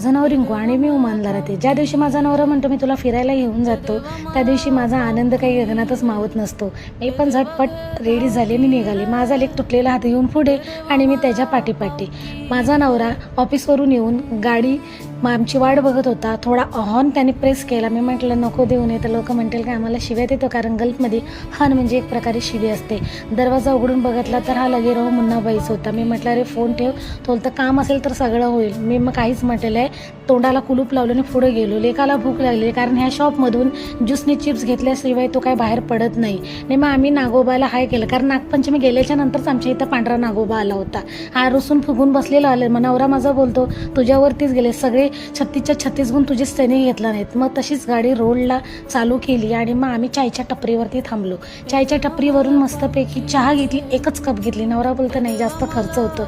माझं नाव रिंकू आणि मी उमानला राहते. ज्या दिवशी माझा नवरा म्हणतो मी तुला फिरायला घेऊन जातो, त्या दिवशी माझा आनंद काही गगनातच मावत नसतो. मी पण झटपट रेडी झाले आणि निघाले. माझा लेक तुटलेला हात घेऊन पुढे आणि मी त्याच्या पाठीपाठी. माझा नवरा ऑफिसवरून येऊन गाडी आमची वाट बघत होता. थोडा हॉर्न त्याने प्रेस केला. मी म्हटलं नको देऊ नये तर लोक म्हणतील काय आम्हाला शिव्या देतो, कारण गल्फमध्ये हॉर्न म्हणजे एक प्रकारे शिवी असते. दरवाजा उघडून बघितला तर हा लगे राहू मुन्नाबाईच होता. मी म्हटलं अरे फोन ठेव, तो तर काम असेल तर सगळं होईल. मी मग काहीच म्हटलेलं आहे, तोंडाला कुलूप लावलं आणि पुढे गेलो. लेकाला भूक लागली, कारण ह्या शॉपमधून ज्यूसने चिप्स घेतल्याशिवाय तो काय बाहेर पडत नाही. आणि मग आम्ही नागोबाला हाय केलं, कारण नागपंचमी गेल्याच्या नंतरच आमच्या इथं पांढरा नागोबा आला होता. हा रुसून फुगून बसलेला आले. मग नवरा माझा बोलतो तुझ्यावरतीच गेले सगळे 36 गुण तुझे त्याने घेतला नाहीत. मग तशीच गाडी रोडला चालू केली आणि मग आम्ही चायच्या टपरीवरती थांबलो. चायच्या टपरीवरून मस्तपैकी चहा घेतली, एकच कप घेतली. नवरा बोलतो नाही जास्त खर्च होतो.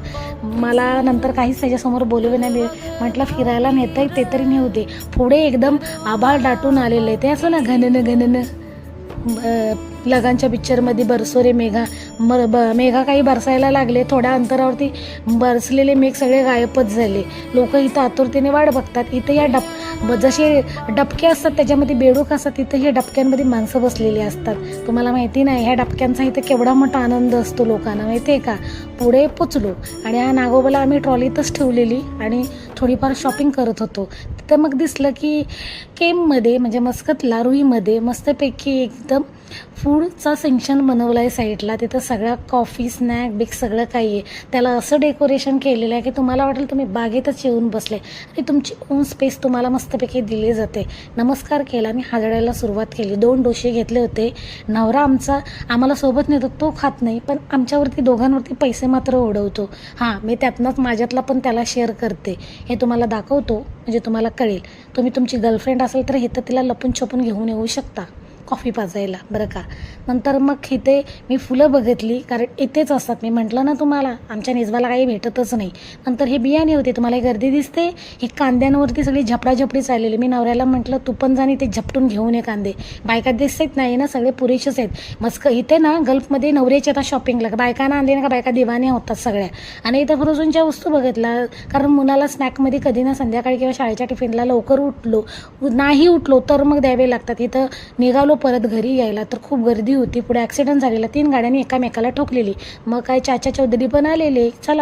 मला नंतर काहीच त्याच्यासमोर बोलवे नाही. म्हटलं फिरायला नेताय ते तरी नेऊ दे. पुढे एकदम आभाळ दाटून आलेलं आहे. ते असं ना घनन लगानच्या पिक्चरमध्ये बरसो रे मेघा, मेघा काही बरसायला लागले. थोड्या अंतरावरती बरसलेले मेघ सगळे गायबच झाले. लोक इथं आतुरतेने वाट बघतात. इथं या जसे डबके असतात त्याच्यामध्ये बेडूक असतात, तिथं हे डबक्यांमध्ये माणसं बसलेली असतात. तुम्हाला माहिती नाही ह्या डबक्यांचा इथं केवढा मोठा आनंद असतो लोकांना, माहिती आहे का. पुढे पोचलो आणि ह्या नागोबाला आम्ही ट्रॉलीतच ठेवलेली आणि थोडीफार शॉपिंग करत होतो. तिथं मग दिसलं की केममध्ये म्हणजे मस्कतला रुईमध्ये मस्तपैकी एकदम फूडचा सेक्शन बनवला आहे साईडला. तिथं सगळ्या कॉफी स्नॅक बिग सगळं काही आहे. त्याला असं डेकोरेशन केलेलं आहे की तुम्हाला वाटेल तुम्ही बागेतच येऊन बसले आणि तुमची ओन स्पेस तुम्हाला मस्तपैकी दिली जाते. नमस्कार केला, मी हाजळायला सुरुवात केली. 2 डोसे घेतले होते. नवरा आमचा आम्हाला सोबत नेतो, तो खात नाही, पण आमच्यावरती दोघांवरती पैसे मात्र उडवतो. हां, मी त्यातनंच माझ्यातला पण त्याला शेअर करते. हे तुम्हाला दाखवतो म्हणजे तुम्हाला कळेल. तुम्ही तुमची गर्लफ्रेंड असेल तर इथं तिला लपून छपून घेऊन येऊ शकता कॉफी पाजायला, बरं का. नंतर मग इथे मी फुलं बघितली, कारण इथेच असतात. मी म्हटलं ना तुम्हाला आमच्या निजवाला काही भेटतच नाही. नंतर हे बियाणे होते, तुम्हाला गर्दी दिसते, हे कांद्यांवरती सगळी झपडाझपडी चाललेली. मी नवऱ्याला म्हटलं तू पण जाणी ते झपटून घेऊन ये कांदे. बायका दिसत नाही ना, सगळे पुरेसेच आहेत. मस्क इथे ना गल्फमध्ये नवऱ्याचे आता शॉपिंगला बायकांना आणले ना का बायका दिवाणी होतात सगळ्या. आणि इथं फ्रोझनच्या वस्तू बघितला, कारण मुलाला स्नॅकमध्ये कधी ना संध्याकाळी किंवा शाळेच्या टिफिनला लवकर उठलो तर मग द्यावे लागतात. इथं निघालो परत घरी यायला तर खूप गर्दी होती. पुढे ॲक्सिडेंट झालेला, 3 गाड्यांनी एकामेकाला ठोकलेली. मग काय चाचा चौधरी पण आलेले. चला